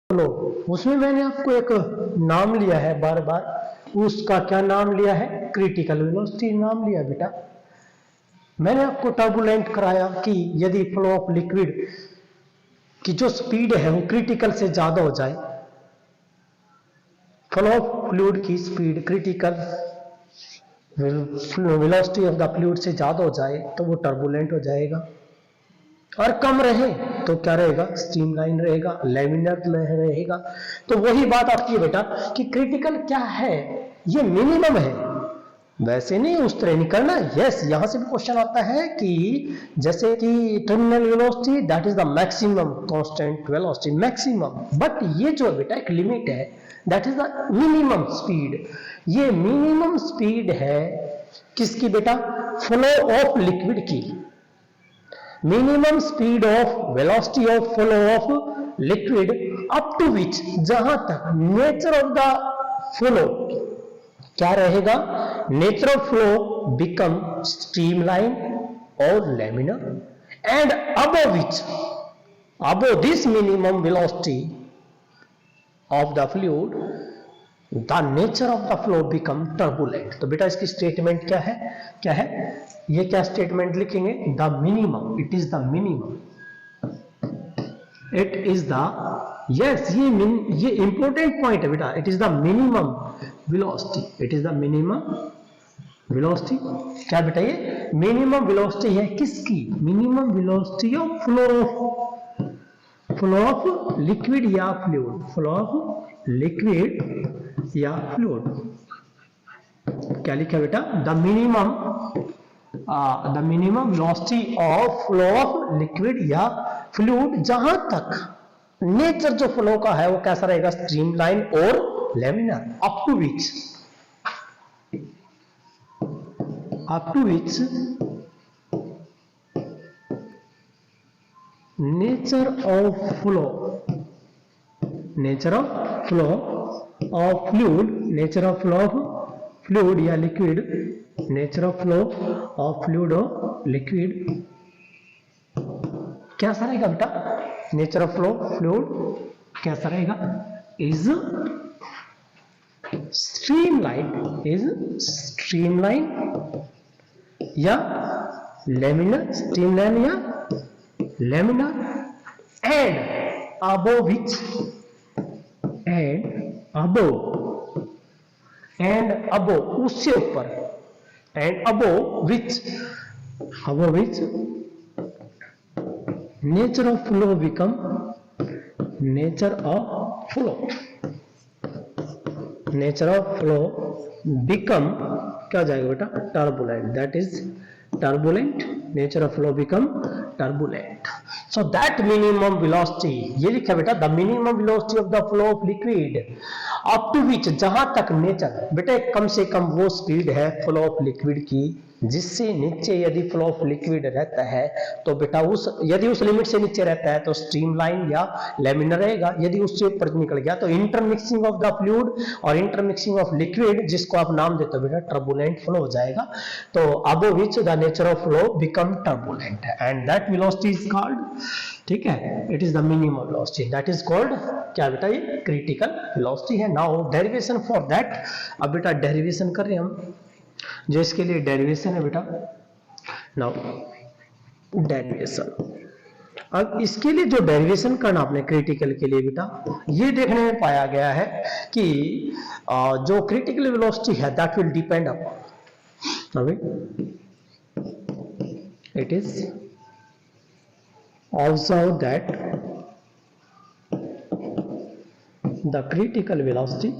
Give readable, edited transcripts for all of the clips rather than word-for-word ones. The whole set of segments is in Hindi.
फ्लो, उसमें मैंने आपको एक नाम लिया है बार बार, उसका क्या नाम लिया है? क्रिटिकल वेलोसिटी नाम लिया बेटा। मैंने आपको टर्बुलेंट कराया कि यदि फ्लो ऑफ लिक्विड की जो स्पीड है वो क्रिटिकल से ज्यादा हो जाए, फ्लो ऑफ फ्लूइड की speed critical velocity of the fluid से ज्यादा हो जाए तो वो टर्बुलेंट हो जाएगा, और कम रहे तो क्या रहेगा? स्ट्रीमलाइन रहेगा, लैमिनर रहेगा। तो वही बात आती है बेटा कि क्रिटिकल क्या है? ये मिनिमम है, वैसे नहीं उस तरह नहीं करना। यस, यहां से भी क्वेश्चन आता है कि जैसे कि terminal velocity that is the maximum constant velocity, maximum, but ये जो बेटा एक लिमिट है, that is the minimum speed. ये मिनिमम स्पीड है किसकी बेटा? फ्लो ऑफ लिक्विड की। Minimum speed of velocity of flow of liquid up to which, जहां तक नेचर ऑफ द फ्लो क्या रहेगा? Nature of flow become streamline और laminar, and above which, above this minimum velocity of the fluid the nature of the flow become turbulent. तो बेटा इसकी स्टेटमेंट क्या है? क्या है ये? क्या स्टेटमेंट लिखेंगे? The minimum, it is the minimum, it is the, yes ये इंपॉर्टेंट पॉइंट है बेटा, it is the minimum velocity, it is the minimum velocity. क्या बेटा? ये मिनिमम वेलोसिटी है किसकी? Minimum velocity of flow of liquid या फ्लूइड, फ्लो ऑफ लिक्विड या फ्लूइड। क्या लिखा बेटा? The minimum velocity of flow of liquid या फ्लूइड, जहां तक नेचर जो फ्लो का है वो कैसा रहेगा? स्ट्रीमलाइन और laminar, up to which nature of flow of fluid, nature of flow of fluid या liquid, nature of flow of fluid और लिक्विड कैसा रहेगा बेटा? नेचर ऑफ फ्लो फ्लूइड कैसा रहेगा? इज स्ट्रीमलाइन या लैमिनर, स्ट्रीमलाइन या लैमिनर, एंड अबव विच, उससे ऊपर, and above which nature of flow become, nature of flow become क्या जाएगा बेटा? Turbulent, that is turbulent, nature of flow become turbulent. So that minimum velocity, ये लिखा बेटा, the minimum velocity of the flow of liquid up to which, जहां तक नेचर बेटा कम से कम वो स्पीड है फ्लो ऑफ लिक्विड की जिससे नीचे यदि फ्लो ऑफ लिक्विड रहता है तो बेटा यदि उस लिमिट से नीचे रहता है तो स्ट्रीमलाइन या लैमिनर रहेगा, यदि उससे ऊपर निकल गया तो इंटरमिक्सिंग ऑफ द फ्लूइड और इंटरमिक्सिंग ऑफ लिक्विड, जिसको आप नाम देते हो बेटा टर्बुलेंट फ्लो हो जाएगा। तो above which the nature of flow become turbulent, and that velocity is called, ठीक है, it is the minimum velocity, that is called क्या बेटा? ये क्रिटिकल वेलोसिटी है। नाउ डेरिवेशन फॉर दैट, अब बेटा डेरिवेशन कर रहे हैं हम, जो इसके लिए डेरिवेशन है बेटा। नाउ डेरिवेशन, अब इसके लिए जो डेरिवेशन करना आपने क्रिटिकल के लिए बेटा, ये देखने में पाया गया है कि जो क्रिटिकल वेलोसिटी है that will depend upon, it is observe that the critical velocity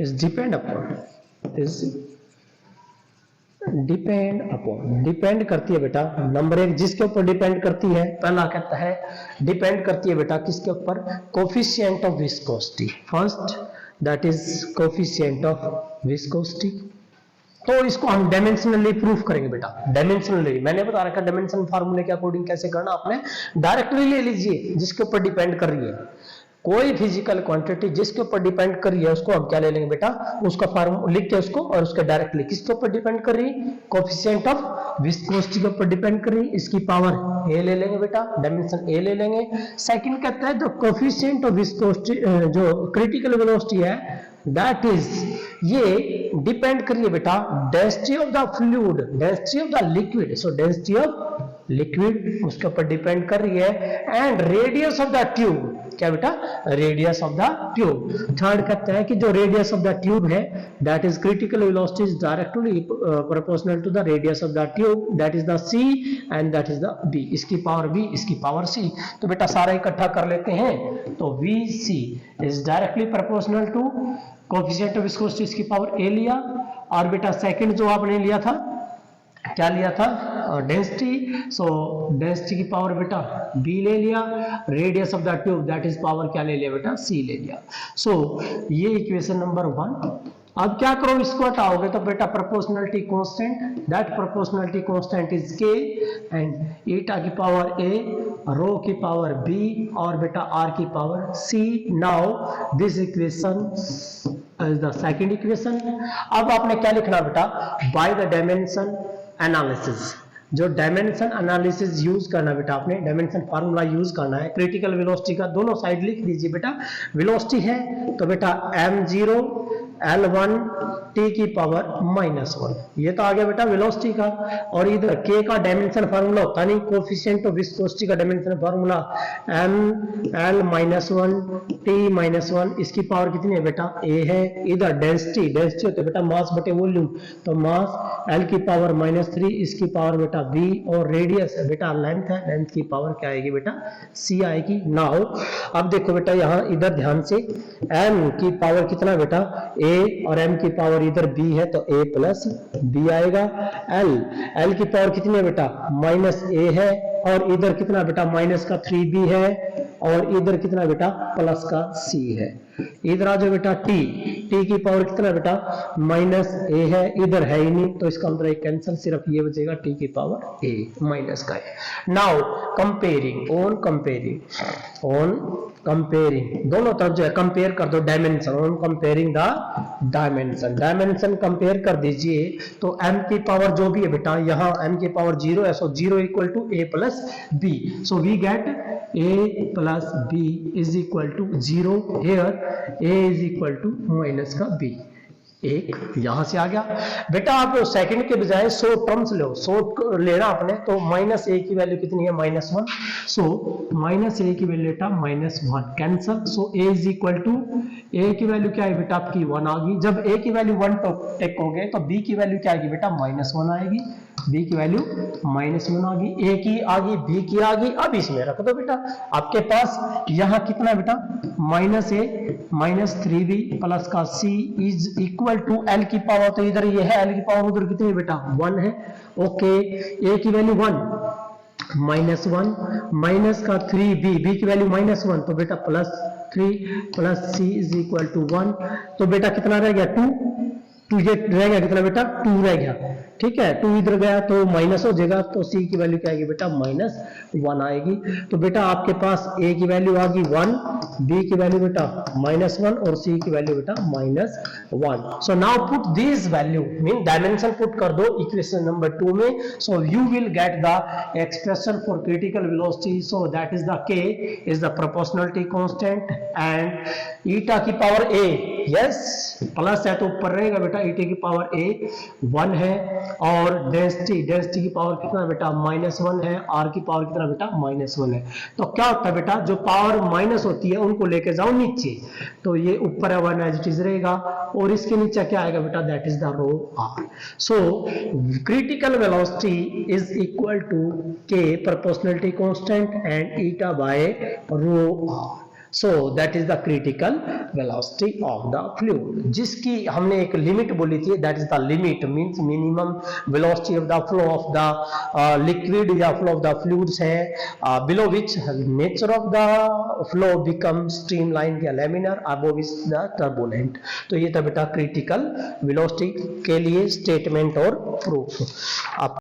is depend upon, depend करती है बेटा। नंबर एक जिसके ऊपर डिपेंड करती है, पहला कहता है डिपेंड करती है बेटा किसके ऊपर? Coefficient of viscosity, first that is coefficient of viscosity. तो इसको हम डायमेंशनली प्रूफ करेंगे बेटा, डायमेंशनली मैंने बता रखा डायमेंशन फार्मूले के अकॉर्डिंग कैसे करना, आपने डायरेक्टली ले लीजिए जिसके ऊपर डिपेंड कर रही है। कोई फिजिकल क्वांटिटी जिसके ऊपर डिपेंड कर रही है उसको हम क्या ले लेंगे बेटा, उसका फॉर्मूला लिखते हैं उसको, और उसके डायरेक्टली किसके ऊपर डिपेंड कर रही है, कोएफिशिएंट ऑफ विस्कोसिटी के ऊपर डिपेंड कर रही है, इसकी पावर ए ले लेंगे बेटा, डायमेंशन ए ले लेंगे। सेकंड कहता है द कोएफिशिएंट ऑफ विस्कोसिटी, जो क्रिटिकल वेलोसिटी है दैट इज, ये डिपेंड करिए बेटा density of the fluid, density of the liquid, so density of liquid उसके ऊपर डिपेंड कर रही है, and radius of the tube, क्या बेटा, radius of the tube. Third कहता है कि जो रेडियस ऑफ द ट्यूब है that is critical velocity is directly proportional to the radius of the tube, that is the C and that is the B, इसकी पावर बी, इसकी पावर सी। तो बेटा सारा इकट्ठा कर लेते हैं, तो V C is directly proportional to coefficient of viscosity, इसकी पावर ए लिया, और बेटा सेकंड जो आपने लिया था, क्या लिया था, डेंसिटी, सो डेंसिटी की पावर बेटा बी ले लिया, radius of the tube that is power क्या ले लिया बेटा, सी ले लिया। सो ये इक्वेशन नंबर 1। अब क्या करो, इसको हटाओगे तो बेटा proportionality constant, that proportionality constant is के, एंड ईटा की पावर ए, रो की पावर बी, और बेटा आर की power C. Now this equation is the second equation. अब आपने क्या लिखना बेटा, बाय द डायमेंशन एनालिसिस, जो डायमेंशन एनालिसिस यूज करना बेटा, आपने डायमेंशन फार्मूला यूज करना है क्रिटिकल वेलोसिटी का, दोनों साइड लिख दीजिए बेटा। वेलोसिटी है तो बेटा m0 L1 t की पावर -1, ये तो आ गया बेटा वेलोसिटी का, और इधर k का डायमेंशन फार्मूला होता नहीं, कोएफिशिएंट ऑफ विस्कोसिटी का dimension formula m L-1 t -1, इसकी पावर कितनी है बेटा, a है। इधर डेंसिटी, डेंसिटी होता है बेटा मास बटे वॉल्यूम, तो मास L की पावर -3, इसकी पावर बेटा b, और रेडियस है बेटा लेंथ है, लेंथ की पावर क्या आएगी बेटा, c आएगी। नाउ अब देखो बेटा यहाँ इधर ध्यान से, m की पावर कितना बेटा, a, और m की पावर इधर b है तो a प्लस b आएगा। l की पावर कितनी है बेटा, -a है, और इधर कितना बेटा माइनस का 3b है, और इधर कितना बेटा प्लस का c है। इधर आ जाओ बेटा t की पावर कितना बेटा -a है, इधर है ही नहीं तो इसका मतलब कैंसिल, सिर्फ ये बचेगा t की पावर a माइनस का है। नाउ कंपेयरिंग, ऑन कंपेयरिंग दोनों तरफ जो है कंपेयर कर दो dimension, on comparing the dimension compare कर दीजिए, तो m की पावर जो भी है बेटा, यहाँ m की पावर 0 है, so 0 equal to a plus b, so we get a plus b is equal to 0, here a is equal to minus का b, एक यहां से आ गया बेटा। आप सेकंड के बजाय 100 टर्म्स लो, 100 लेना आपने, तो -a की वैल्यू कितनी है, -1, सो -a की वैल्यू बेटा -1 कैंसल, so a is equal to, a की वैल्यू क्या है बेटा आपकी 1 आ गई। जब a की वैल्यू 1 टेक हो गए तो b की वैल्यू क्या आएगी बेटा -1 आएगी, b की वैल्यू -1 आ गई, a की आ गई, b की आ गई। अब इसमें रख दो बेटा, आपके पास यहाँ कितना बेटा -a -3b प्लस का c is equal to l की पावर, तो इधर ये है l की पावर, उधर कितनी बेटा 1 है, ओके। a की वैल्यू 1 -1 माइनस का 3b, b की वैल्यू -1 तो बेटा +3 plus c is equal to 1, तो बेटा कितना रह गया 2 ये रह गया कितना बेटा 2 रह गया, ठीक है, 2 इधर गया तो माइनस हो जाएगा, तो c की वैल्यू क्या आएगी बेटा -1 आएगी। तो बेटा आपके पास a की वैल्यू आ गई 1, b की वैल्यू बेटा -1 और c की वैल्यू बेटा -1। So now put this value, mean dimension put कर दो इक्वेशन नंबर 2 में, so you will get the expression for critical velocity, so that is the k is the proportionality constant, and eta की पावर a, यस प्लस है तो ऊपर रहेगा बेटा, ईटा की पावर a 1 है, और डेंसिटी की पावर कितना बेटा -1 है, r की पावर कितना बेटा -1 है। तो क्या होता है बेटा, जो पावर माइनस होती है उनको लेके जाओ नीचे, तो ये ऊपर है 1 एज इट इज रहेगा, और इसके नीचे क्या आएगा बेटा, that is the rho r। So critical velocity is equal to k proportionality constant and eta by rho r। So that is the critical velocity of the fluid, जिसकी हमने एक लिमिट बोली थी, that is the limit means minimum velocity of the flow of the liquid या flow of the fluids है, below which nature of the flow becomes streamlined या laminar, above is the turbulent। तो ये था बेटा critical velocity के लिए स्टेटमेंट और प्रूफ। आप